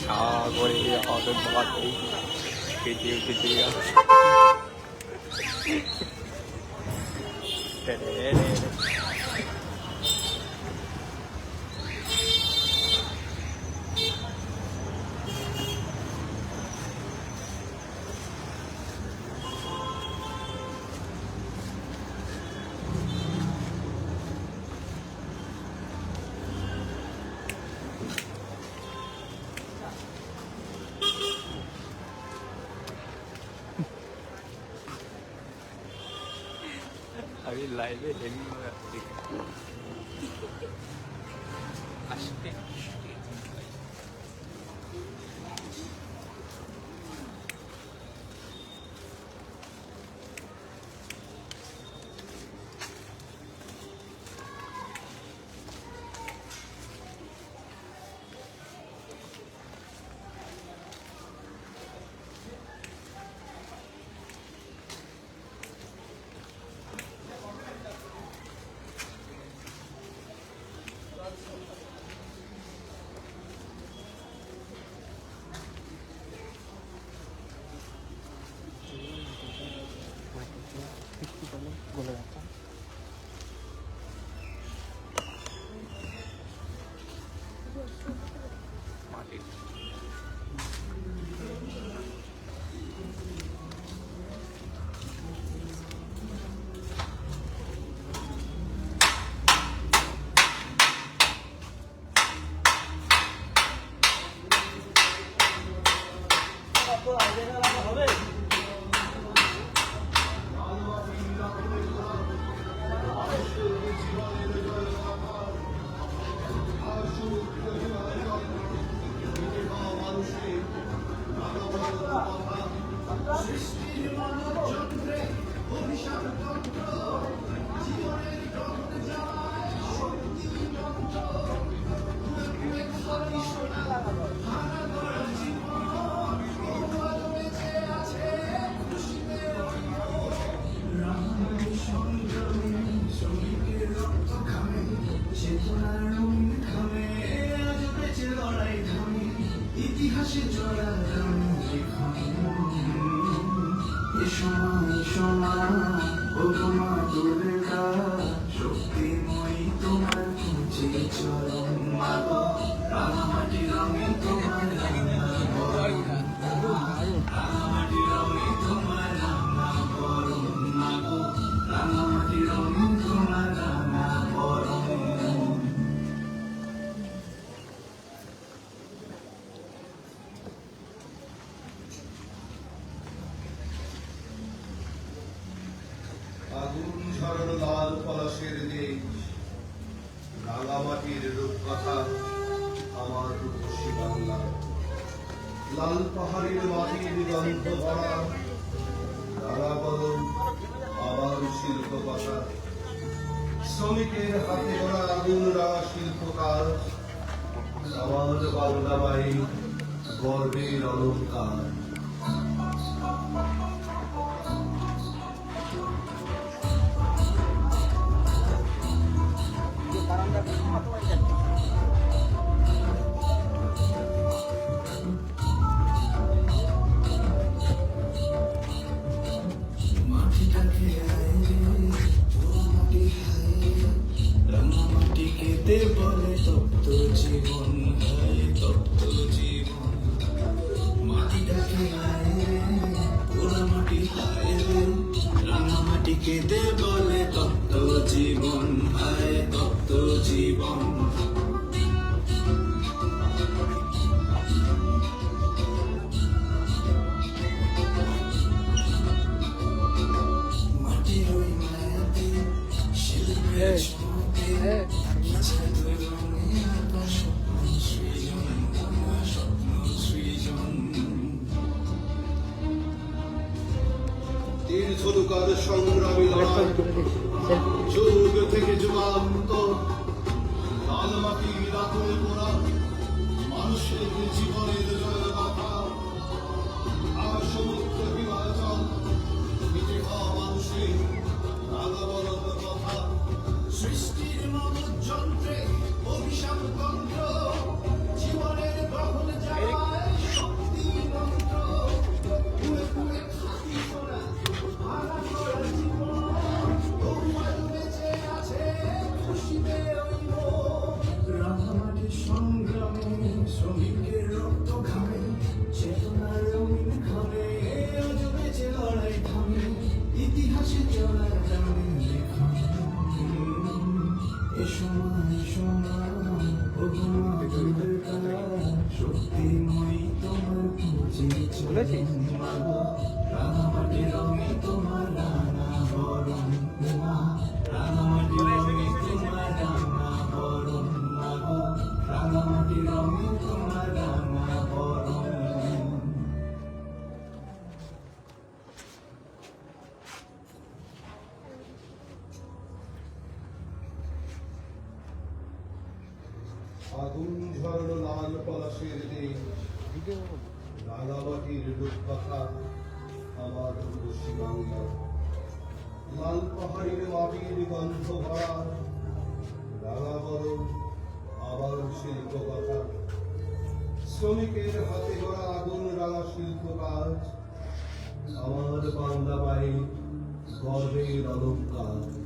করে আমাদের বাড়ি কেটে কেটে যাচ্ছে। আমি লাইভে হেভি আসতে বলে যাচ্ছে। মাটির শক্তিময়ী তোমার চরণ মাগো রাঙামাটি রঙে তোমার রাঙামাটি রঙে তোমার রাঙা বরণ মাগো রাঙামাটি রঙে তোমার রাঙা বরণ। আগুন ঝরল লাল পলাশের দেশ রাঙামাটির রূপকথা আমার রূপসী বাংলা। লাল পাহাড়ের মাটির গন্ধ ভরা রাঙা বদন আমার শিল্প কথা। শ্রমিকের হাতে গড়া আগুন রাঙা শিল্প কাজ আমার বাংলা বাড়ি গর্বের অলঙ্কার। রাঙামাটিকে বলে তপ্ত জীবন, তপ্ত জীবন। মাটিটাকে পোড়া মাটি হায় রে, রাঙামাটিকে বলে তপ্ত জীবন, হায় তপ্ত জীবন। মাটির ওই মায়াতে শিল্পের ঝলুকার সংগ্রামী লড়াই যুগ থেকে যুগান্ত লাল মাটির আগুন পোড়া মানুষের জীবনের জয়গাথা। আর সমুদ্র হিমাচল মিটে খাওয়া মানুষের রাঙা বরণ কথা। সৃষ্টির মনোযন্ত্রে অভিশাপ তন্ত্র জীবনের গ্রহণ যায় শুনেছিস? আগুন ঝরানো লাল পলাশের দেশ রাঙামাটির রূপকথা আমার পশ্চিমবাংলা লাল পাহাড়ের মাটির গন্ধ ভরা রাঙা বরণ আবার শিল্প কথা শ্রমিকের হাতে গড়া আগুন রাঙা শিল্প কাজ আমার বাংলা বাড়ি গর্বের অলঙ্কার।